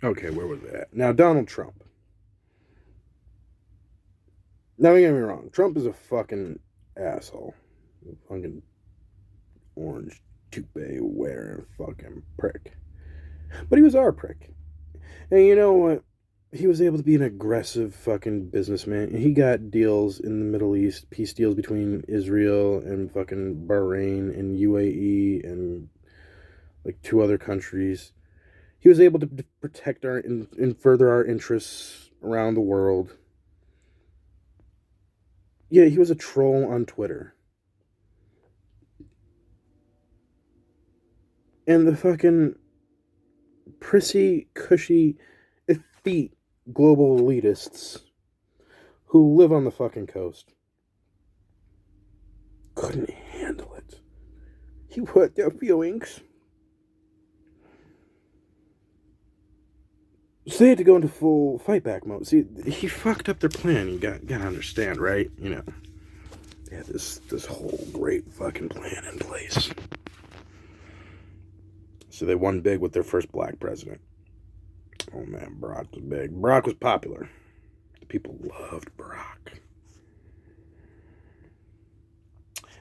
Okay, where was that? Now, Donald Trump. Now, don't get me wrong. Trump is a fucking asshole. A fucking orange toupee wearing fucking prick. But he was our prick. And you know what? He was able to be an aggressive fucking businessman. He got deals in the Middle East, peace deals between Israel and fucking Bahrain and UAE and like two other countries. He was able to protect our and further our interests around the world. Yeah, he was a troll on Twitter. And the fucking prissy, cushy, effete global elitists who live on the fucking coast couldn't handle it. He hurt their feelings. So they had to go into full fight back mode. See, he fucked up their plan. You gotta understand, right? You know, they had this whole great fucking plan in place. So they won big with their first black president. Oh man, Barack was big. Barack was popular. People loved Barack.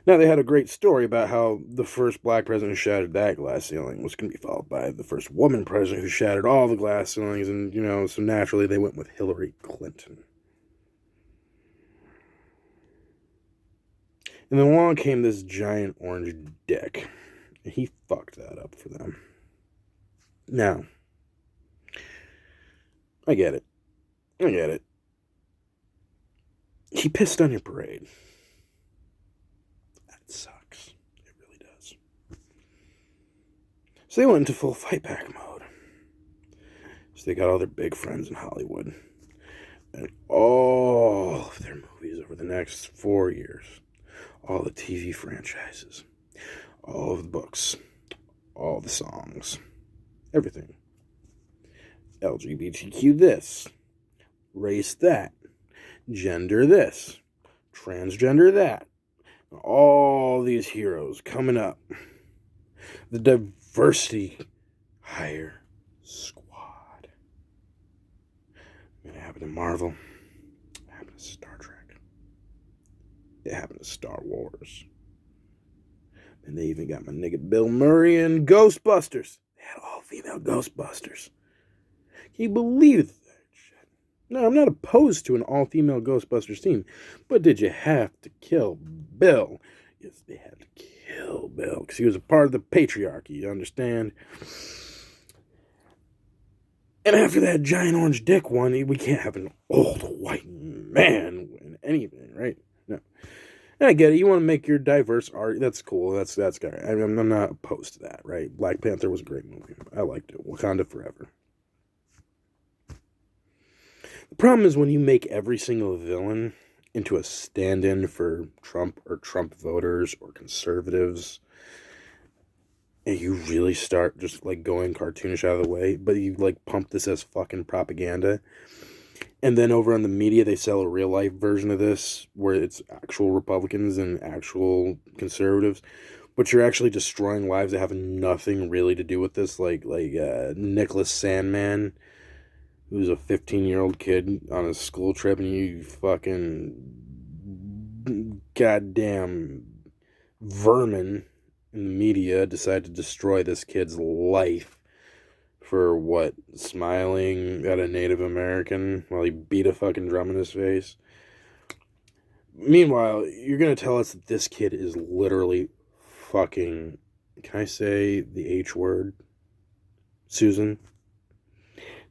Now, they had a great story about how the first black president who shattered that glass ceiling was going to be followed by the first woman president who shattered all the glass ceilings, and, you know, so naturally they went with Hillary Clinton. And then along came this giant orange dick, and he fucked that up for them. Now, I get it. I get it. He pissed on your parade. That sucks. It really does. So they went into full fight back mode. So they got all their big friends in Hollywood. And all of their movies over the next 4 years. All the TV franchises. All of the books. All the songs. Everything. LGBTQ this. Race that. Gender this. Transgender that. All these heroes coming up. The diversity hire squad. It happened to Marvel. It happened to Star Trek. It happened to Star Wars. And they even got my nigga Bill Murray in Ghostbusters. They had all female Ghostbusters. Can you believe that shit? No, I'm not opposed to an all female Ghostbusters team. But did you have to kill Bill? Yes, they had to kill Bill because he was a part of the patriarchy, you understand? And after that giant orange dick one, we can't have an old white man win anything, right? No. And I get it. You want to make your diverse art. That's cool. That's good. I'm not opposed to that, right? Black Panther was a great movie. I liked it. Wakanda Forever. The problem is when you make every single villain into a stand-in for Trump or Trump voters or conservatives, and you really start just like going cartoonish out of the way, but you like pump this as fucking propaganda. And then over on the media, they sell a real life version of this where it's actual Republicans and actual conservatives, but you're actually destroying lives that have nothing really to do with this. Like Nicholas Sandman, who's a 15-year-old kid on a school trip, and you fucking goddamn vermin in the media decide to destroy this kid's life for what? Smiling at a Native American while he beat a fucking drum in his face. Meanwhile, you're gonna tell us that this kid is literally fucking, can I say the H word? Susan?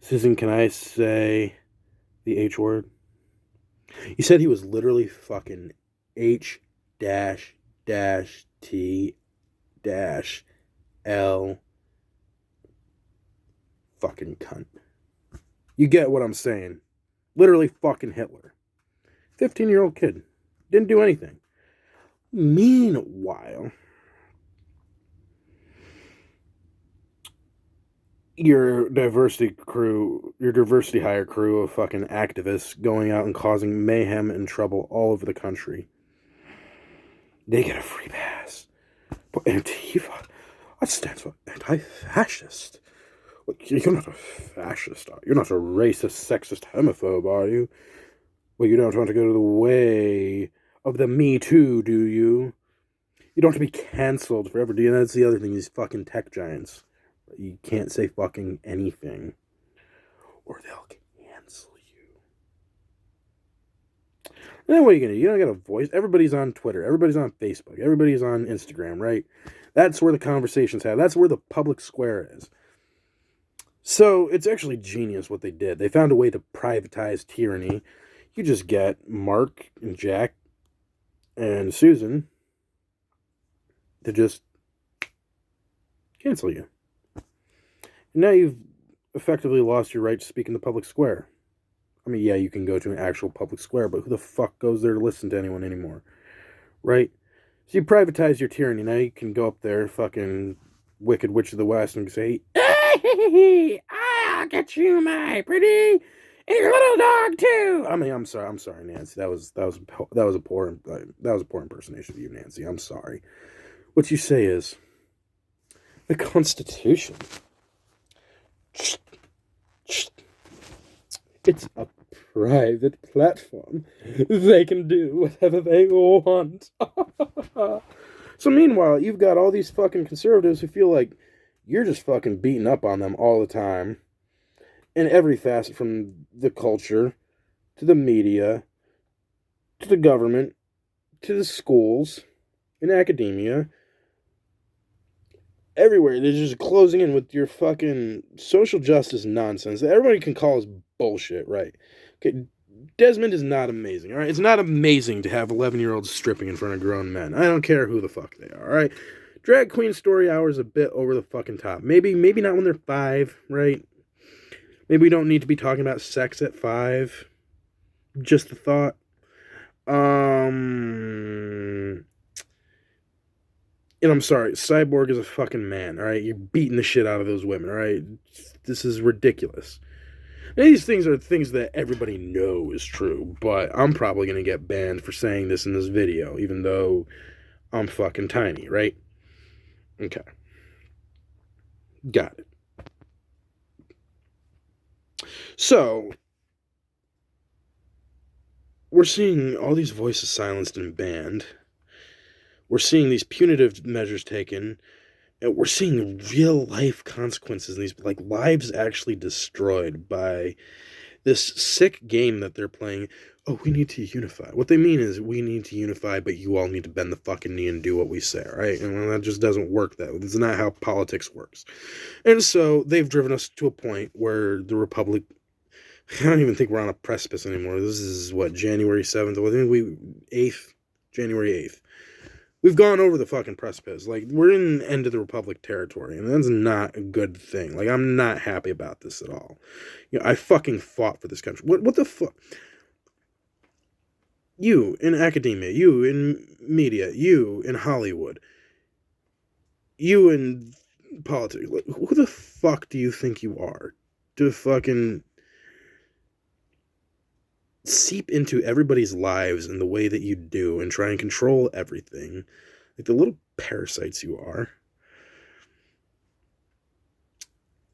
Susan, can I say the H word? You said he was literally fucking H dash dash T dash L fucking cunt. You get what I'm saying. Literally fucking Hitler. 15-year-old kid. Didn't do anything. Meanwhile, your diversity hire crew of fucking activists going out and causing mayhem and trouble all over the country, they get a free pass. But Antifa, that stands for anti-fascist. You're not a fascist, are you? You're not a racist, sexist, homophobe, are you? Well, you don't want to go to the way of the Me Too, do you? You don't want to be canceled forever, do you? That's the other thing, these fucking tech giants. You can't say fucking anything, or they'll cancel you. And then what are you gonna do? You don't got a voice. Everybody's on Twitter. Everybody's on Facebook. Everybody's on Instagram, right? That's where the conversations have. That's where the public square is. So it's actually genius what they did. They found a way to privatize tyranny. You just get Mark and Jack and Susan to just cancel you. And now you've effectively lost your right to speak in the public square. I mean, yeah, you can go to an actual public square, but who the fuck goes there to listen to anyone anymore? Right? So you privatize your tyranny. Now you can go up there, fucking Wicked Witch of the West, and say, "Hey, I'll get you, my pretty, and your little dog too." I mean, I'm sorry, Nancy. That was a poor impersonation of you, Nancy. I'm sorry. What you say is the Constitution. It's a private platform. They can do whatever they want. So meanwhile, you've got all these fucking conservatives who feel like you're just fucking beating up on them all the time. In every facet, from the culture, to the media, to the government, to the schools, in academia. Everywhere, they're just closing in with your fucking social justice nonsense that everybody can call as bullshit, right? Okay, Desmond is not amazing, all right? It's not amazing to have 11-year-olds stripping in front of grown men. I don't care who the fuck they are, all right? Drag Queen Story Hour is a bit over the fucking top. Maybe not when they're 5, right? Maybe we don't need to be talking about sex at 5. Just a thought. And I'm sorry, Cyborg is a fucking man, alright? You're beating the shit out of those women, alright? This is ridiculous. And these things are things that everybody knows is true, but I'm probably going to get banned for saying this in this video, even though I'm fucking tiny, right? Okay. Got it. So, we're seeing all these voices silenced and banned. We're seeing these punitive measures taken, and we're seeing real life consequences, and these lives actually destroyed by this sick game that they're playing. Oh, we need to unify. What they mean is we need to unify, but you all need to bend the fucking knee and do what we say, right? And that just doesn't work that way. That's not how politics works. And so they've driven us to a point where the Republic, I don't even think we're on a precipice anymore. This is what, January 7th? I think January 8th. We've gone over the fucking precipice. We're in the end of the Republic territory, and that's not a good thing. I'm not happy about this at all. I fucking fought for this country. What the fuck? You in academia, you in media, you in Hollywood, you in politics. Who the fuck do you think you are to fucking seep into everybody's lives in the way that you do and try and control everything, like the little parasites you are,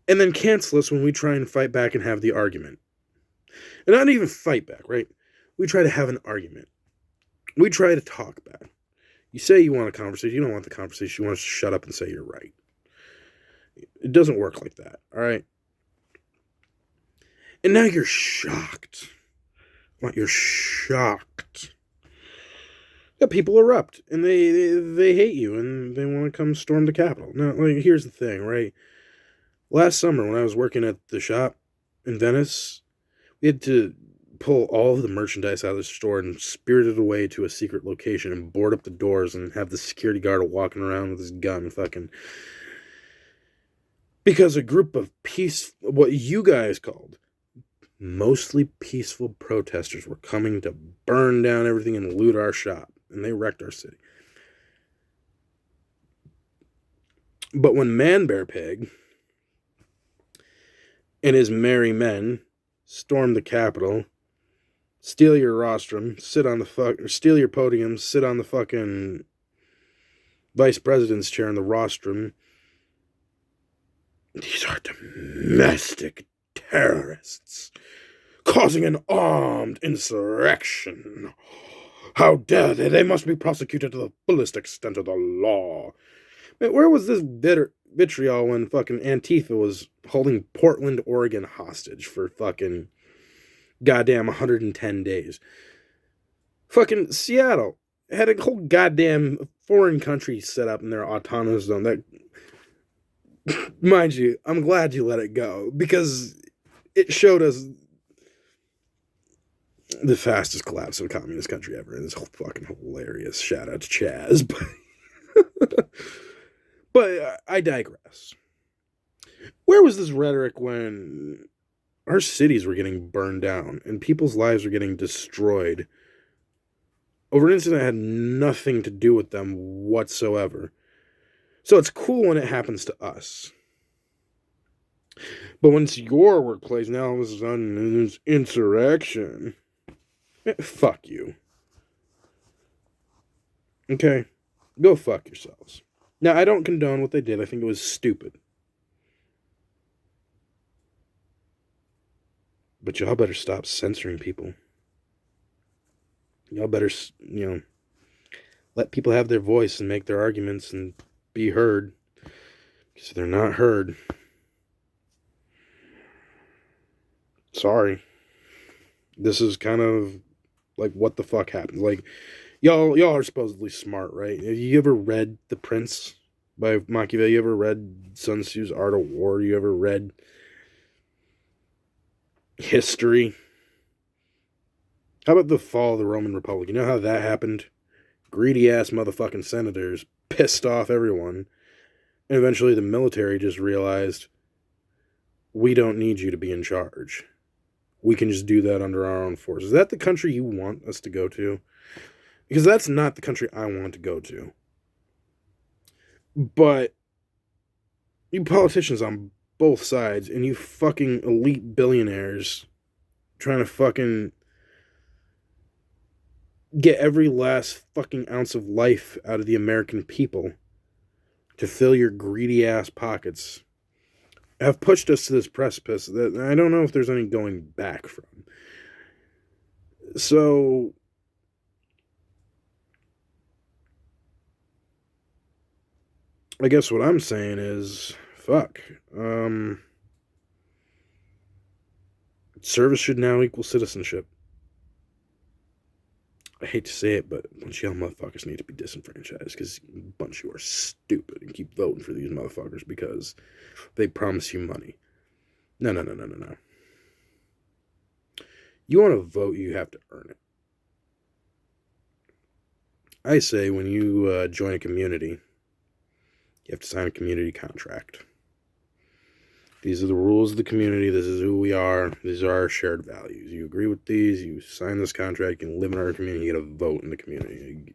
and then cancel us when we try and fight back and have the argument? And not even fight back, right? We try to have an argument. We try to talk back. You say you want a conversation. You don't want the conversation. You want us to shut up and say you're right. It doesn't work like that, all right? And now you're shocked. You're shocked. Yeah, people erupt, and they hate you, and they want to come storm the Capitol. Now, here's the thing, right? Last summer, when I was working at the shop in Venice, we had to pull all of the merchandise out of the store and spirit it away to a secret location and board up the doors and have the security guard walking around with his gun fucking... Because a group of what you guys called mostly peaceful protesters were coming to burn down everything and loot our shop, and they wrecked our city. But when Man Bear Pig and his merry men stormed the Capitol, steal your rostrum, steal your podium, sit on the fucking vice president's chair in the rostrum, These are domestic terrorists causing an armed insurrection. How dare they? They must be prosecuted to the fullest extent of the law. Man, where was this vitriol when fucking Antifa was holding Portland, Oregon hostage for fucking goddamn 110 days? Fucking Seattle had a whole goddamn foreign country set up in their autonomous zone. That, mind you, I'm glad you let it go because it showed us the fastest collapse of a communist country ever. And it's fucking hilarious. Shout out to Chaz. But I digress. Where was this rhetoric when our cities were getting burned down and people's lives were getting destroyed over an incident that had nothing to do with them whatsoever? So it's cool when it happens to us. But when it's your workplace, now all of a sudden there's insurrection. Fuck you. Okay? Go fuck yourselves. Now, I don't condone what they did. I think it was stupid. But y'all better stop censoring people. Y'all better, let people have their voice and make their arguments and be heard. Because if they're not heard, sorry. This is kind of like what the fuck happened. Like, y'all are supposedly smart, right? Have you ever read The Prince by Machiavelli? You ever read Sun Tzu's Art of War? You ever read history? How about the fall of the Roman Republic? You know how that happened? Greedy ass motherfucking senators pissed off everyone. And eventually the military just realized, we don't need you to be in charge. We can just do that under our own force. Is that the country you want us to go to? Because that's not the country I want to go to. But you politicians on both sides and you fucking elite billionaires trying to fucking get every last fucking ounce of life out of the American people to fill your greedy ass pockets have pushed us to this precipice that I don't know if there's any going back from. So I guess what I'm saying is, fuck. Service should now equal citizenship. I hate to say it, but a bunch of y'all motherfuckers need to be disenfranchised because a bunch of you are stupid and keep voting for these motherfuckers because they promise you money. No. You want to vote, you have to earn it. I say when you join a community, you have to sign a community contract. These are the rules of the community. This is who we are. These are our shared values. You agree with these. You sign this contract. You can live in our community. You get a vote in the community. You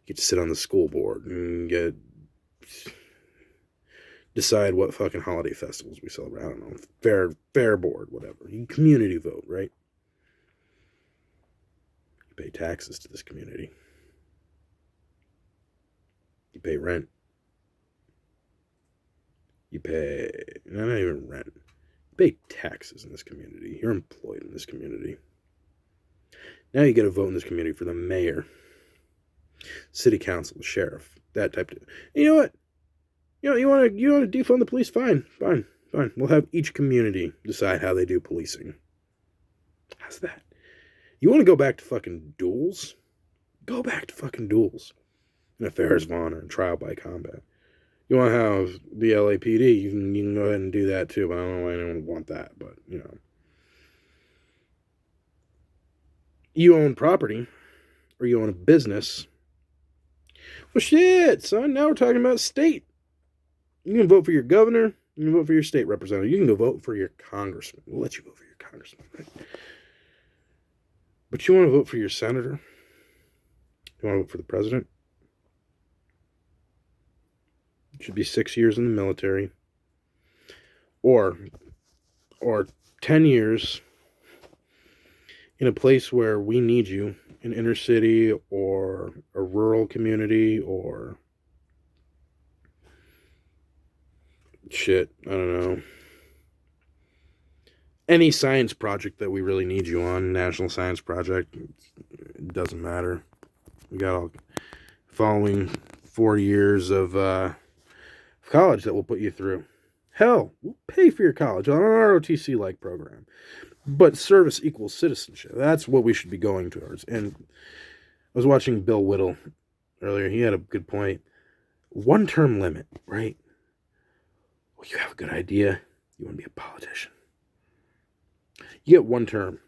get to sit on the school board and decide what fucking holiday festivals we celebrate. I don't know. Fair board, whatever. You community vote, right? You pay taxes to this community. You pay rent. You pay, not even rent. You pay taxes in this community. You're employed in this community. Now you get a vote in this community for the mayor, city council, the sheriff, that type of. And you know what? You want to defund the police? Fine. We'll have each community decide how they do policing. How's that? You want to go back to fucking duels? Go back to fucking duels. In affairs of honor and trial by combat. You want to have the LAPD, you can go ahead and do that too, but I don't know why anyone would want that, but, You own property, or you own a business. Well, shit, son, now we're talking about state. You can vote for your governor, you can vote for your state representative, you can go vote for your congressman. We'll let you vote for your congressman, right? But you want to vote for your senator? You want to vote for the president? Should be 6 years in the military, or 10 years in a place where we need you, an inner city or a rural community or Shit, I don't know. Any science project that we really need you on, national science project, it doesn't matter. We got all following 4 years of college that we'll put you through. Hell, we'll pay for your college on an ROTC-like program. But service equals citizenship. That's what we should be going towards. And I was watching Bill Whittle earlier. He had a good point. One-term limit, right? Well, you have a good idea. You want to be a politician. You get one term.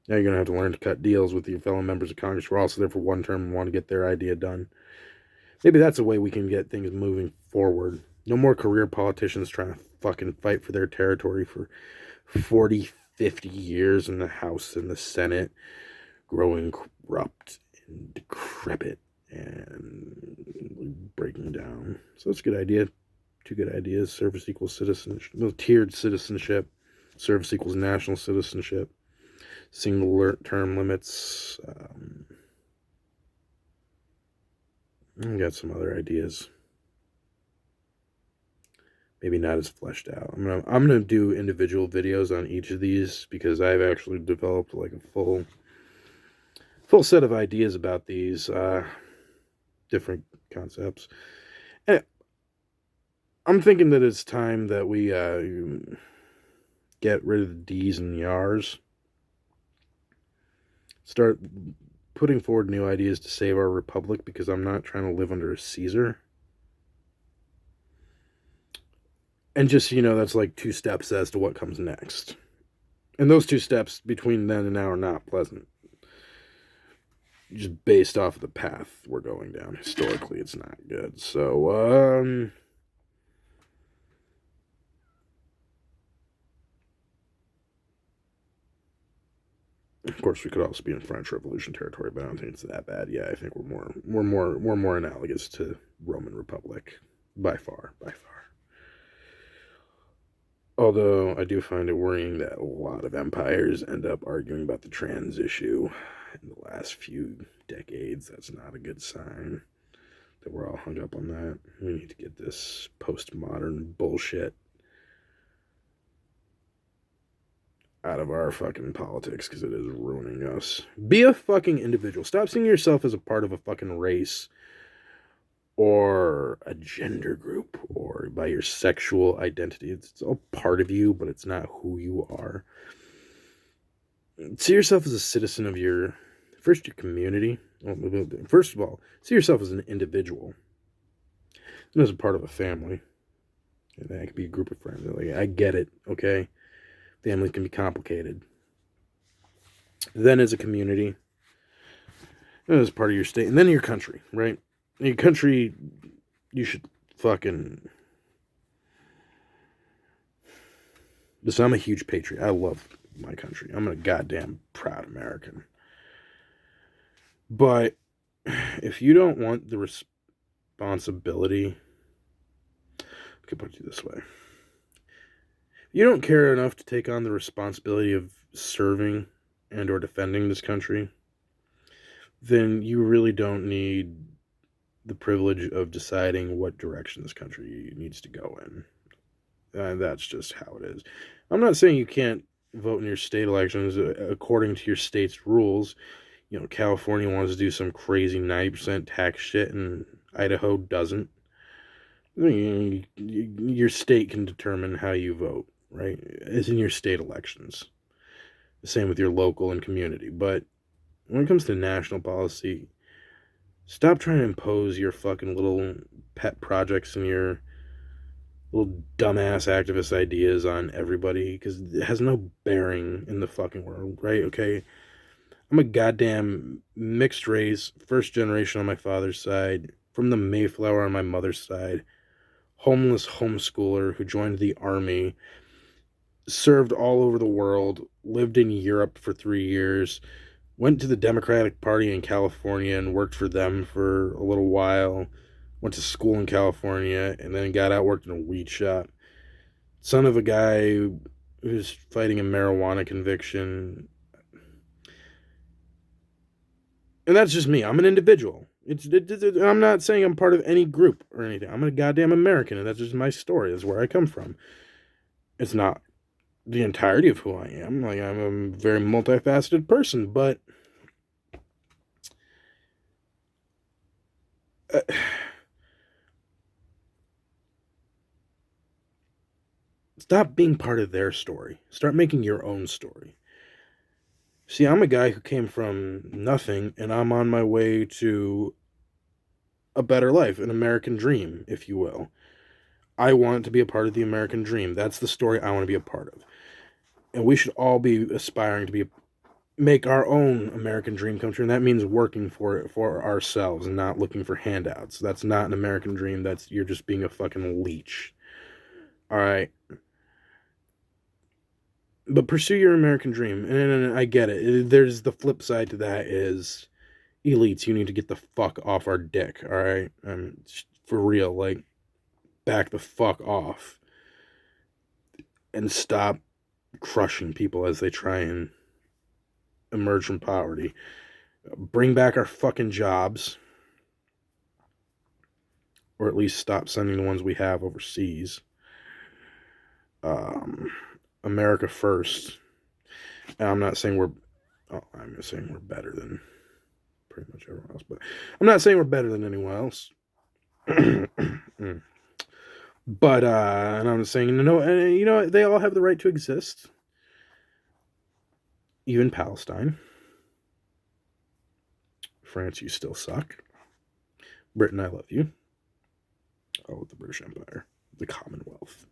Now you're going to have to learn to cut deals with your fellow members of Congress who are also there for one term and want to get their idea done. Maybe that's a way we can get things moving forward. No more career politicians trying to fucking fight for their territory for 40, 50 years in the House and the Senate, growing corrupt and decrepit and breaking down. So it's a good idea. Two good ideas. Service equals citizenship. No, tiered citizenship. Service equals national citizenship. Single term limits. I got some other ideas. Maybe not as fleshed out. I'm gonna do individual videos on each of these because I've actually developed like a full set of ideas about these different concepts. And I'm thinking that it's time that we get rid of the D's and the R's. Start putting forward new ideas to save our republic because I'm not trying to live under a Caesar. And just, that's like 2 steps as to what comes next. And those 2 steps between then and now are not pleasant. Just based off of the path we're going down. Historically, it's not good. So, of course, we could also be in French Revolution territory, but I don't think it's that bad. Yeah, I think we're more analogous to Roman Republic, by far. Although I do find it worrying that a lot of empires end up arguing about the trans issue in the last few decades. That's not a good sign that we're all hung up on that. We need to get this postmodern bullshit out of our fucking politics because it is ruining us. Be a fucking individual. Stop seeing yourself as a part of a fucking race or a gender group or by your sexual identity. It's all part of you, but it's not who you are. See yourself as a citizen of your community. First of all, see yourself as an individual and as a part of a family. And that could be a group of friends. Like, I get it, okay? Families can be complicated. Then as a community, and as part of your state, and then your country, right? In your country, you should fucking... Listen, I'm a huge patriot. I love my country. I'm a goddamn proud American. But if you don't want the responsibility... I could put it this way. If you don't care enough to take on the responsibility of serving and or defending this country, then you really don't need the privilege of deciding what direction this country needs to go in. That's just how it is. I'm not saying you can't vote in your state elections according to your state's rules. California wants to do some crazy 90% tax shit and Idaho doesn't. Your state can determine how you vote, right? It's in your state elections. The same with your local and community. But when it comes to national policy, stop trying to impose your fucking little pet projects and your little dumbass activist ideas on everybody because it has no bearing in the fucking world, right? Okay, I'm a goddamn mixed race, first generation on my father's side, from the Mayflower on my mother's side, homeless homeschooler who joined the army, served all over the world, lived in Europe for 3 years, went to the Democratic Party in California and worked for them for a little while, went to school in California, and then got out, worked in a weed shop. Son of a guy who's fighting a marijuana conviction. And that's just me. I'm an individual. I'm not saying I'm part of any group or anything. I'm a goddamn American, and that's just my story. That's where I come from. It's not the entirety of who I am. Like, I'm a very multifaceted person, but uh, stop being part of their story. Start making your own story. See, I'm a guy who came from nothing, and I'm on my way to a better life, an American dream, if you will. I want to be a part of the American dream. That's the story I want to be a part of. And we should all be aspiring to make our own American dream come true. And that means working for it for ourselves and not looking for handouts. That's not an American dream. That's you're just being a fucking leech. All right. But pursue your American dream. And I get it. There's the flip side to that is elites, you need to get the fuck off our dick. All right. For real, like, back the fuck off and stop crushing people as they try and emerge from poverty. Bring back our fucking jobs, or at least stop sending the ones we have overseas. America first. And I'm not saying I'm just saying we're better than pretty much everyone else, but I'm not saying we're better than anyone else. But and I'm saying they all have the right to exist. Even Palestine. France, you still suck. Britain, I love you. Oh, the British Empire, the Commonwealth.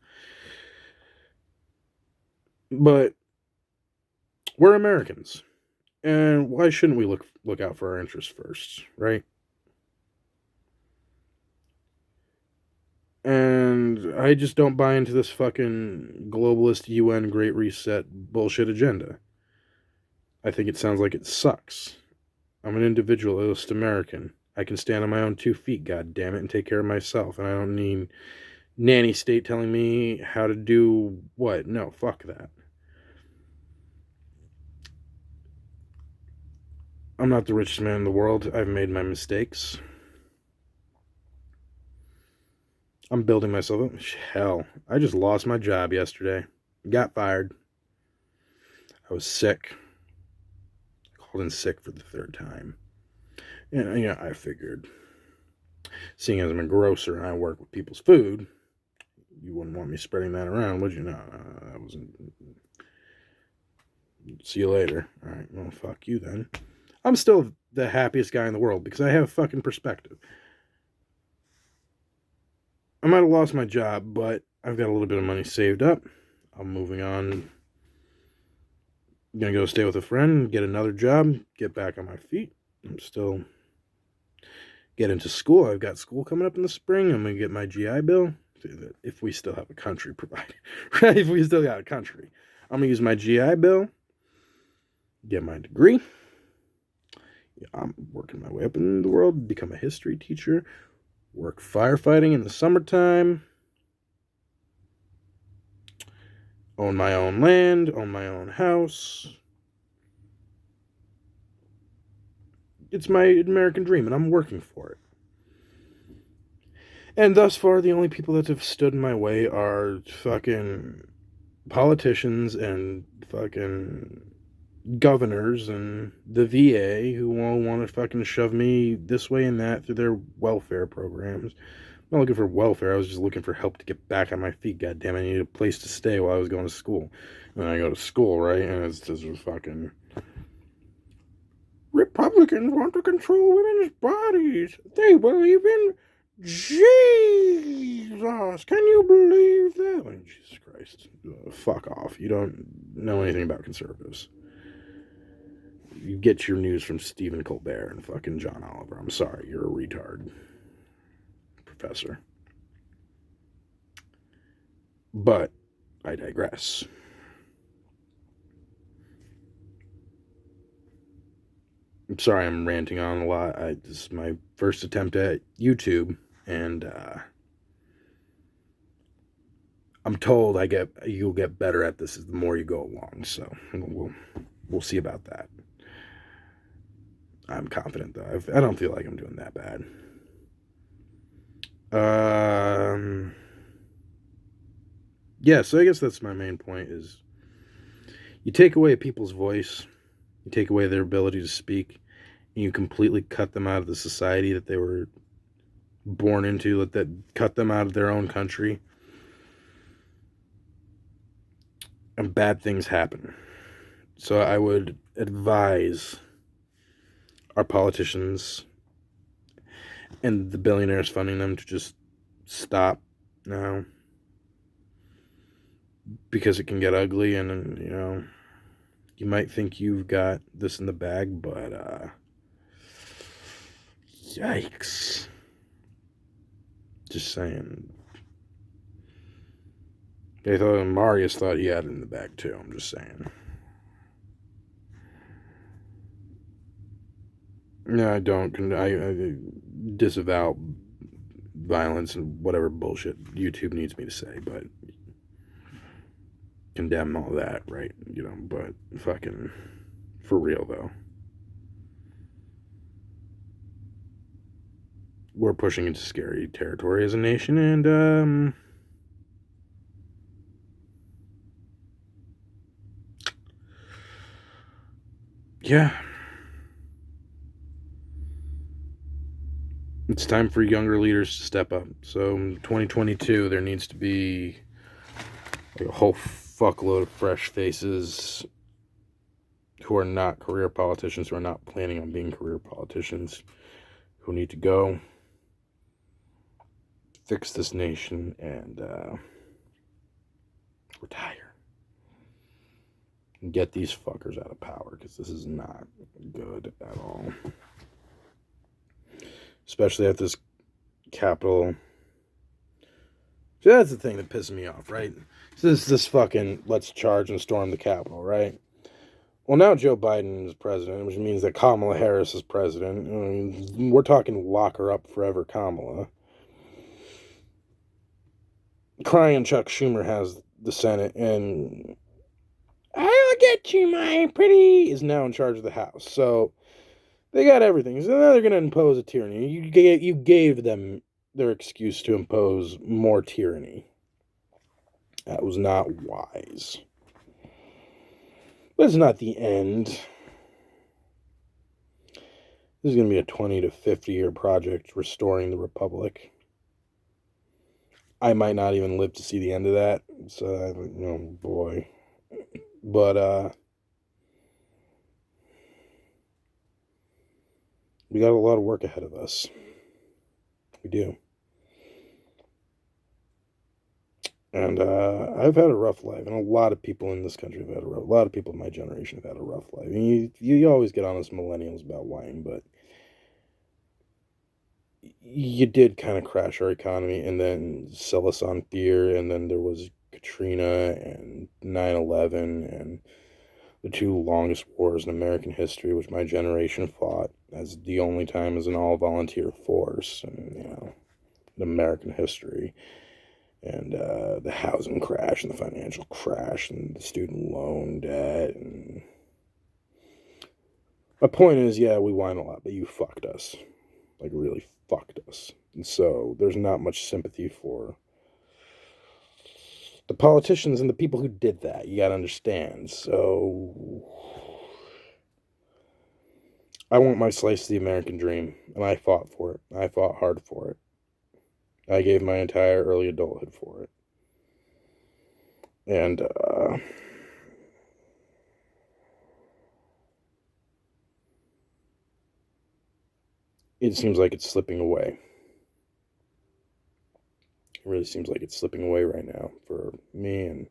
But we're Americans, and why shouldn't we look out for our interests first, right? And I just don't buy into this fucking globalist UN Great Reset bullshit agenda. I think it sounds like it sucks. I'm an individualist American. I can stand on my own 2 feet, god damn it, and take care of myself. And I don't need nanny state telling me how to do what. No, fuck that. I'm not the richest man in the world. I've made my mistakes. I'm building myself up. Hell, I just lost my job yesterday. Got fired. I was sick. Called in sick for the 3rd time. And I figured, seeing as I'm a grocer and I work with people's food, you wouldn't want me spreading that around, would you? No, that wasn't. See you later. All right, well, fuck you then. I'm still the happiest guy in the world because I have fucking perspective. I might have lost my job, but I've got a little bit of money saved up. I'm moving on. I'm gonna go stay with a friend, get another job, get back on my feet. I'm still get into school. I've got school coming up in the spring. I'm gonna get my GI Bill. If we still have a country provided, right? If we still got a country, I'm gonna use my GI Bill, get my degree. I'm working my way up in the world, become a history teacher, work firefighting in the summertime, own my own land, own my own house. It's my American dream, and I'm working for it. And thus far, the only people that have stood in my way are fucking politicians and fucking governors and the VA who all want to fucking shove me this way and that through their welfare programs. I'm not looking for welfare. I was just looking for help to get back on my feet. God damn it, I needed a place to stay while I was going to school. And then I go to school, right? And it's just fucking Republicans want to control women's bodies. They believe in Jesus. Can you believe that? Like, Jesus Christ. Fuck off. You don't know anything about conservatives. You get your news from Stephen Colbert and fucking John Oliver. I'm sorry, you're a retard, professor. But I digress. I'm sorry I'm ranting on a lot. This is my first attempt at YouTube, and I'm told you'll get better at this the more you go along. So we'll see about that. I'm confident, though. I don't feel like I'm doing that bad. Yeah, so I guess that's my main point is you take away people's voice, you take away their ability to speak, and you completely cut them out of the society that they were born into, that cut them out of their own country, and bad things happen. So I would advise our politicians and the billionaires funding them to just stop now, because it can get ugly, and you might think you've got this in the bag, but yikes. Just saying. They thought Marius thought he had it in the bag too. I'm just saying. No, I don't. I disavow violence and whatever bullshit YouTube needs me to say, but condemn all that, right? But fucking for real though. We're pushing into scary territory as a nation, and yeah. It's time for younger leaders to step up. So in 2022, there needs to be a whole fuckload of fresh faces who are not career politicians, who are not planning on being career politicians, who need to go fix this nation and retire and get these fuckers out of power, because this is not good at all. Especially at this Capitol. So that's the thing that pisses me off, right? So this fucking let's charge and storm the Capitol, right? Well, now Joe Biden is president, which means that Kamala Harris is president. I mean, we're talking lock her up forever, Kamala. Crying Chuck Schumer has the Senate, and I'll get you, my pretty, is now in charge of the House. So they got everything. So now they're going to impose a tyranny. You gave them their excuse to impose more tyranny. That was not wise. But it's not the end. This is going to be a 20 to 50 year project restoring the Republic. I might not even live to see the end of that. So, boy. But, we got a lot of work ahead of us. We do. And I've had a rough life, and a lot of people in this country have had a lot of people in my generation have had a rough life. I mean, you always get on us millennials about whining, but you did kind of crash our economy and then sell us on fear, and then there was Katrina and 9/11 and the two longest wars in American history, which my generation fought as the only time as an all-volunteer force, and in American history. And the housing crash and the financial crash and the student loan debt. And my point is, yeah, we whine a lot, but you fucked us. Like, really fucked us. And so there's not much sympathy for the politicians and the people who did that. You gotta understand. So I want my slice of the American dream, and I fought for it. I fought hard for it. I gave my entire early adulthood for it. And it seems like it's slipping away. It really seems like it's slipping away right now for me and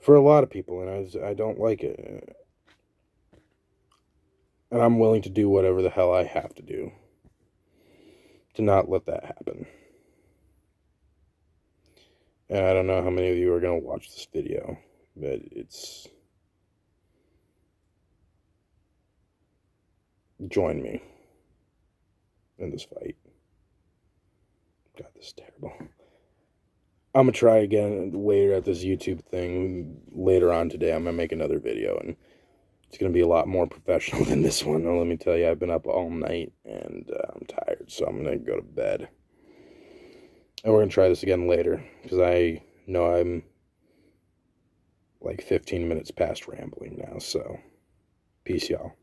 for a lot of people, and I don't like it. And I'm willing to do whatever the hell I have to do to not let that happen. And I don't know how many of you are going to watch this video, but join me in this fight. God, this is terrible. I'm going to try again later at this YouTube thing later on today. I'm going to make another video and It's going to be a lot more professional than this one. Now, let me tell you, I've been up all night, and I'm tired, so I'm going to go to bed. And we're going to try this again later, because I know I'm like 15 minutes past rambling now, so peace, y'all.